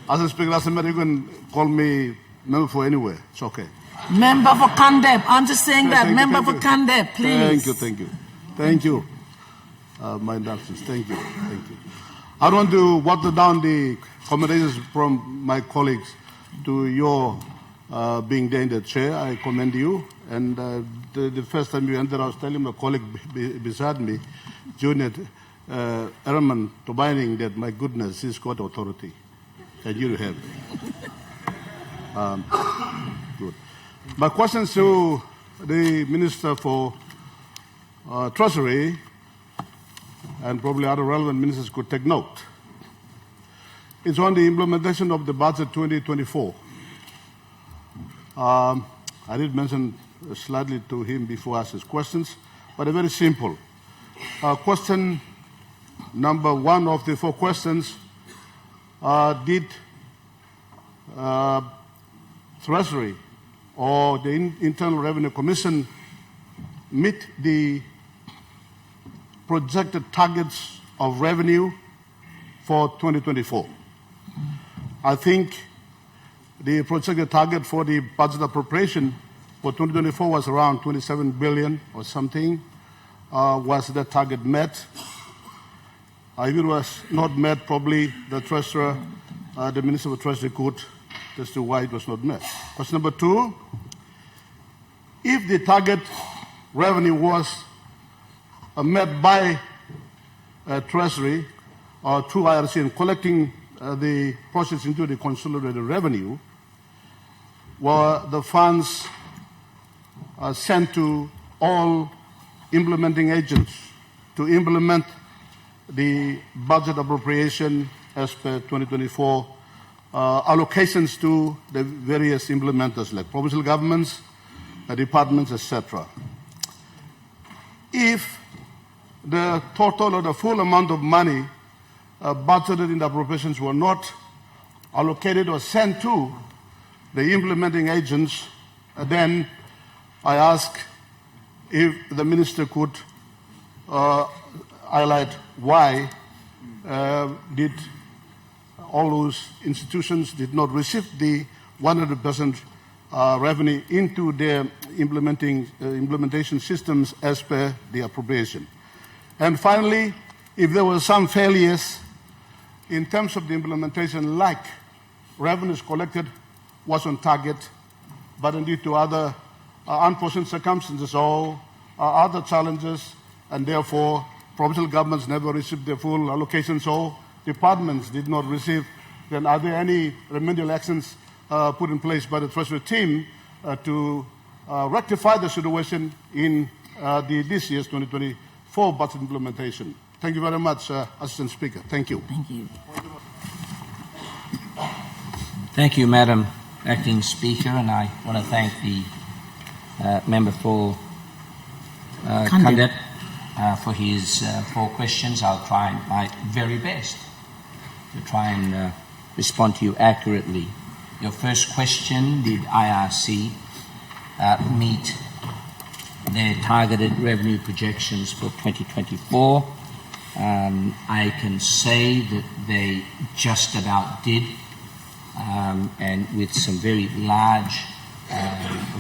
As a speaker, you can call me member for anywhere. It's okay. Member for Jandep. I'm just saying that. Member for Jandep, please. Thank you. My inductions. Thank you. I don't want to water down the commendations from my colleagues to your being there in the chair. I commend you. And the first time you entered, I was telling my colleague beside me, Junior Erman Tobining, that my goodness, he's got authority. And you have. Good. My questions to the Minister for Treasury, and probably other relevant ministers could take note. It's on the implementation of the budget 2024. I did mention slightly to him before I asked his questions, but a very simple. Question number 1 of the 4 questions, did Treasury or the Internal Revenue Commission meet the projected targets of revenue for 2024? I think the projected target for the budget appropriation for 2024 was around 27 billion or something. Was that target met? If it was not met, probably the Treasurer, the Minister of Treasury could as to why it was not met. Question number 2, if the target revenue was met by Treasury or through IRC and collecting the proceeds into the consolidated revenue, were the funds sent to all implementing agents to implement the budget appropriation as per 2024 allocations to the various implementers like provincial governments, departments, etc. If the total or the full amount of money budgeted in the appropriations were not allocated or sent to the implementing agents, then I ask if the Minister could highlight why did all those institutions did not receive the 100% revenue into their implementation systems as per the appropriation. And finally, if there were some failures in terms of the implementation, like revenues collected was on target, but indeed to other unforeseen circumstances or other challenges, and therefore provincial governments never received their full allocations or departments did not receive, then are there any remedial actions put in place by the Treasury team to rectify the situation in this year's 2024 budget implementation? Thank you very much, Assistant Speaker. Thank you. Thank you. Thank you, Madam Acting Speaker, and I want to thank the member for Jandep for his 4 questions. I'll try my very best to try and respond to you accurately. Your first question, did IRC meet their targeted revenue projections for 2024? I can say that they just about did, and with some very large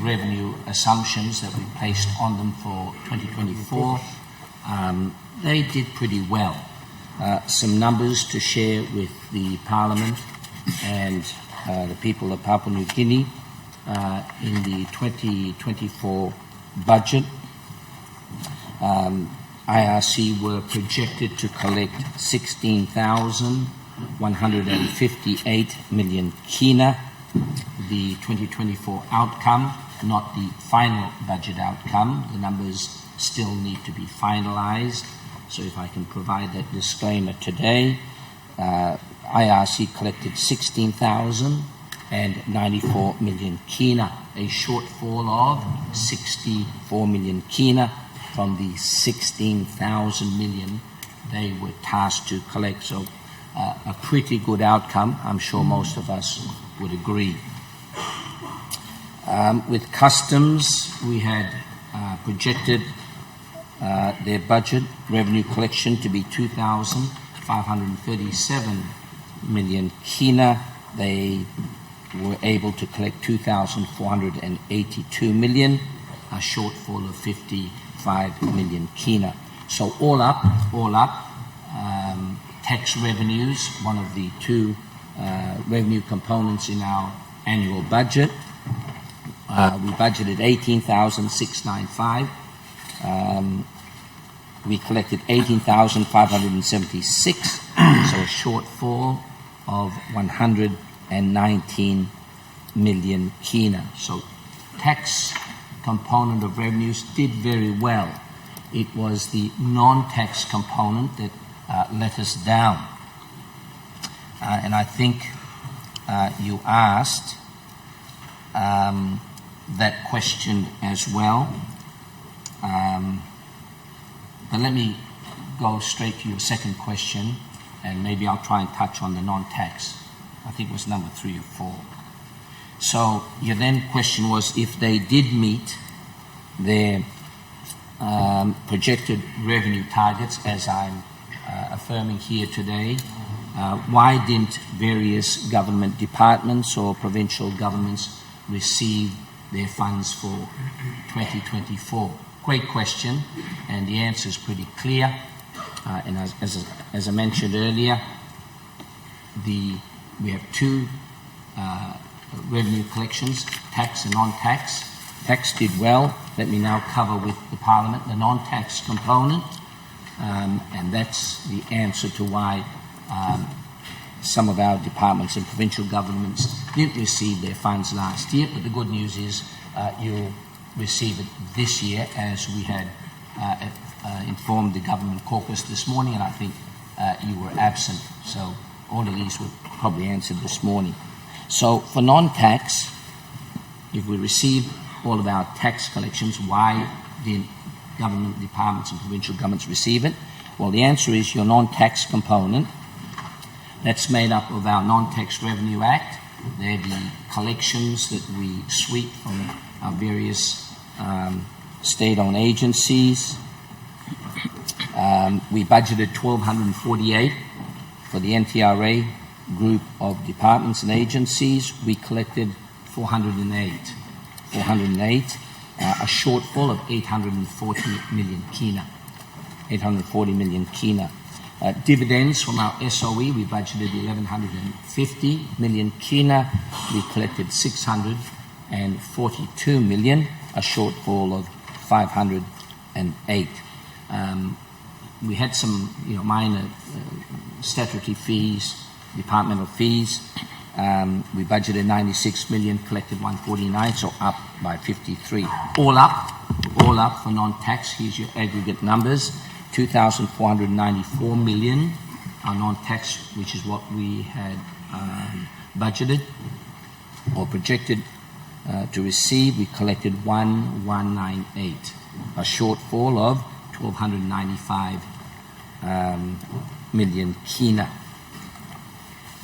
revenue assumptions that we placed on them for 2024, they did pretty well. Some numbers to share with the Parliament and the people of Papua New Guinea in the 2024 budget. IRC were projected to collect 16,158 million kina. The 2024 outcome, not the final budget outcome. The numbers still need to be finalized. So if I can provide that disclaimer today, IRC collected 16,094 million kina, a shortfall of 64 million kina from the 16,000 million they were tasked to collect. So a pretty good outcome, I'm sure most of us would agree. With customs, we had projected their budget revenue collection to be 2,537 million kina. they were able to collect 2,482 million, a shortfall of 55 million kina. So all up, tax revenues, one of the two revenue components in our annual budget. We budgeted 18,695. We collected 18,576, so a shortfall of 119 million kina. So tax component of revenues did very well. It was the non-tax component that let us down. And I think you asked that question as well. But let me go straight to your second question, and maybe I'll try and touch on the non-tax. I think it was number 3 or 4. So your then question was, if they did meet their projected revenue targets, as I'm affirming here today, why didn't various government departments or provincial governments receive their funds for 2024? Great question, and the answer is pretty clear. And as I mentioned earlier, we have two revenue collections, tax and non-tax. Tax did well. Let me now cover with the Parliament the non-tax component, and that's the answer to why some of our departments and provincial governments didn't receive their funds last year. But the good news is you'll receive it this year, as we had informed the government caucus this morning, and I think you were absent, so all of these were probably answered this morning. So for non-tax, if we receive all of our tax collections, why didn't government departments and provincial governments receive it? Well, the answer is your non-tax component. That's made up of our Non-Tax Revenue Act. They're the collections that we sweep from our various state-owned agencies. We budgeted 1,248 for the NTRA group of departments and agencies. We collected 408, a shortfall of 840 million kina. 840 million kina. Dividends from our SOE, we budgeted 1,150 million kina. We collected 642 million, a shortfall of 508. We had some minor statutory fees, departmental fees. We budgeted 96 million, collected 149, so up by 53. All up for non-tax, here's your aggregate numbers. 2,494 million are non-tax, which is what we had budgeted or projected to receive. We collected 1,198, a shortfall of 1,295 million kina.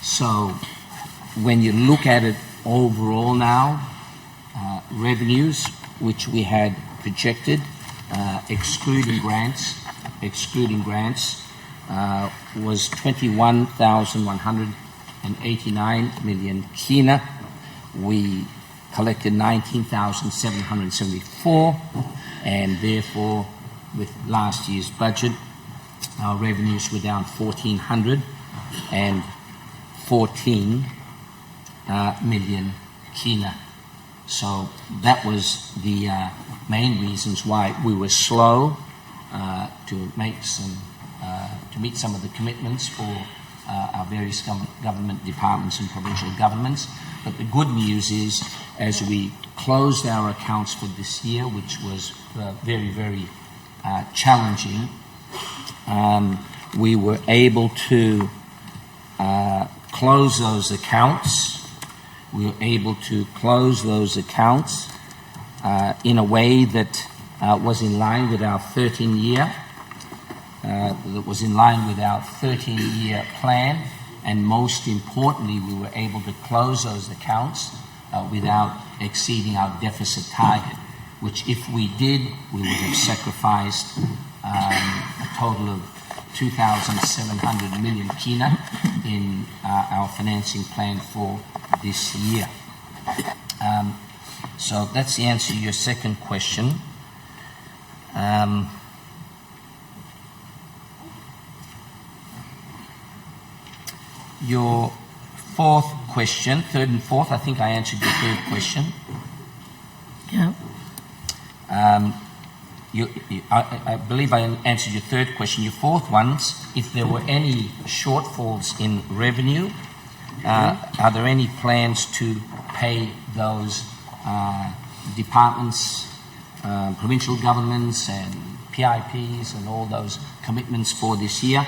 So when you look at it overall now, revenues, which we had projected, excluding grants, was 21,189 million kina. We collected 19,774, and therefore, with last year's budget, our revenues were down 1,414 million kina. So that was the main reasons why we were slow to meet some of the commitments for our various government departments and provincial governments. But the good news is, as we closed our accounts for this year, which was very, very challenging, we were able to close those accounts. We were able to close those accounts in a way that was in line with our 13-year plan, and most importantly, we were able to close those accounts without exceeding our deficit target, which if we did, we would have sacrificed a total of 2,700 million kina in our financing plan for this year. So that's the answer to your second question. Your fourth question, third and fourth, I think I answered your third question. Yeah. I believe I answered your third question. Your fourth one's, if there were any shortfalls in revenue, are there any plans to pay those departments, provincial governments and PIPs and all those commitments for this year?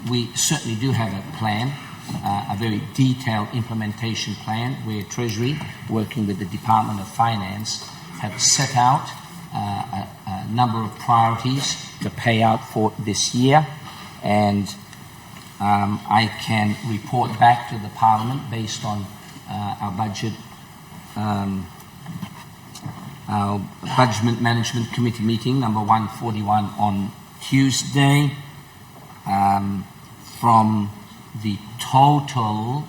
We certainly do have a plan, a very detailed implementation plan where Treasury, working with the Department of Finance, have set out a number of priorities to pay out for this year, and I can report back to the Parliament based on our budget management committee meeting number 141 on Tuesday. From the total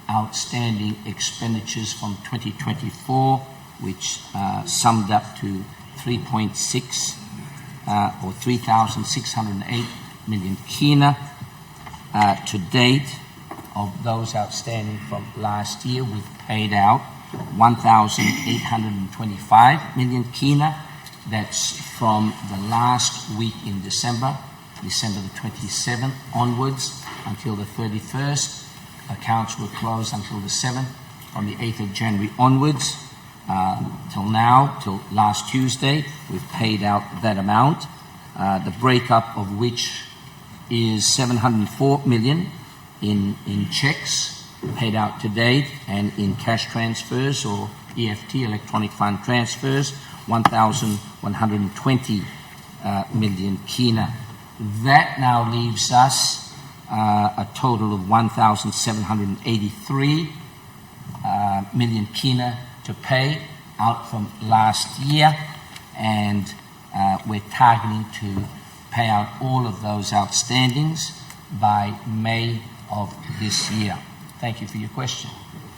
outstanding expenditures from 2024, which summed up to 3.6 or 3,608 million kina to date. Of those outstanding from last year, we've paid out 1,825 million kina. That's from the last week in December the 27th onwards until the 31st. Accounts were closed until the 7th. From the 8th of January onwards till now, till last Tuesday, we've paid out that amount. The breakup of which is 704 million in checks paid out to date, and in cash transfers or EFT, electronic fund transfers, 1,120 million kina. That now leaves us a total of 1,783 million kina to pay out from last year, and we're targeting to pay out all of those outstandings by May of this year. Thank you for your question.